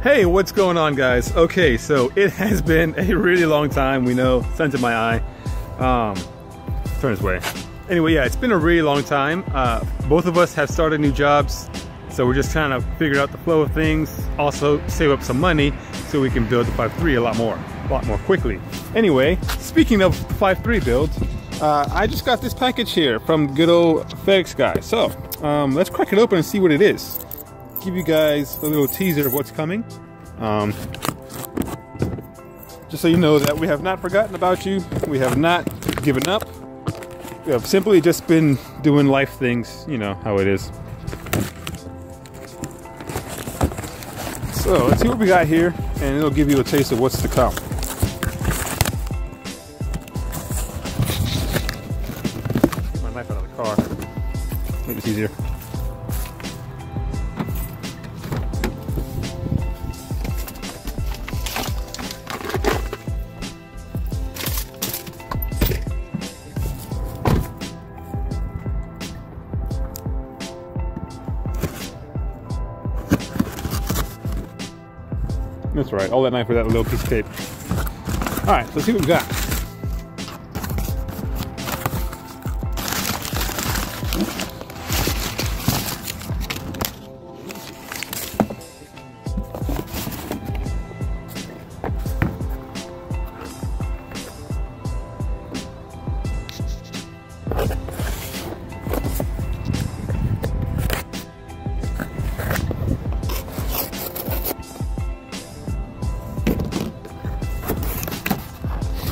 Hey, what's going on, guys? Okay, so it has been a really long time. We know, sun's in my eye. Turn this way. Anyway, yeah, it's been a really long time. Both of us have started new jobs, so we're just trying to figure out the flow of things. Also, save up some money so we can build the 5.3 a lot more quickly. Anyway, speaking of 5.3 builds, I just got this package here from good old FedEx guy. So let's crack it open and see what it is. Give you guys a little teaser of what's coming. Just so you know that we have not forgotten about you. We have not given up. We have simply just been doing life things. You know how it is. So let's see what we got here, and it'll give you a taste of what's to come. Get my knife out of the car. Make this easier. That's right, all that knife with that little piece of tape. All right, let's see what we got.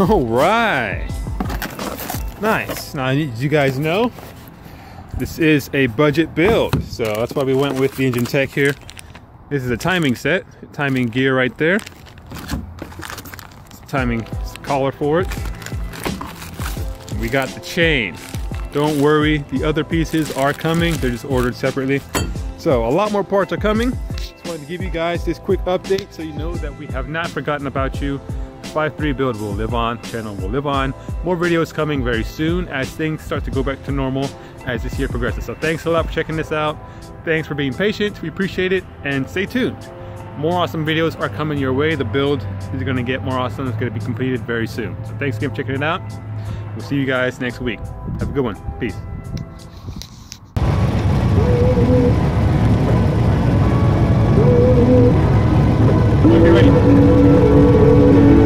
All right, nice. Now, did you guys know this is a budget build? So that's why we went with the engine tech here. This is a timing set, timing gear right there. Timing collar for it. We got the chain. Don't worry, the other pieces are coming. They're just ordered separately. So a lot more parts are coming. Just wanted to give you guys this quick update so you know that we have not forgotten about you. 5.3 build will live on, channel will live on. More videos coming very soon as things start to go back to normal as this year progresses. So thanks a lot for checking this out. Thanks for being patient. We appreciate it, and stay tuned. More awesome videos are coming your way. The build is going to get more awesome. It's going to be completed very soon. So thanks again for checking it out. We'll see you guys next week. Have a good one. Peace. Get ready.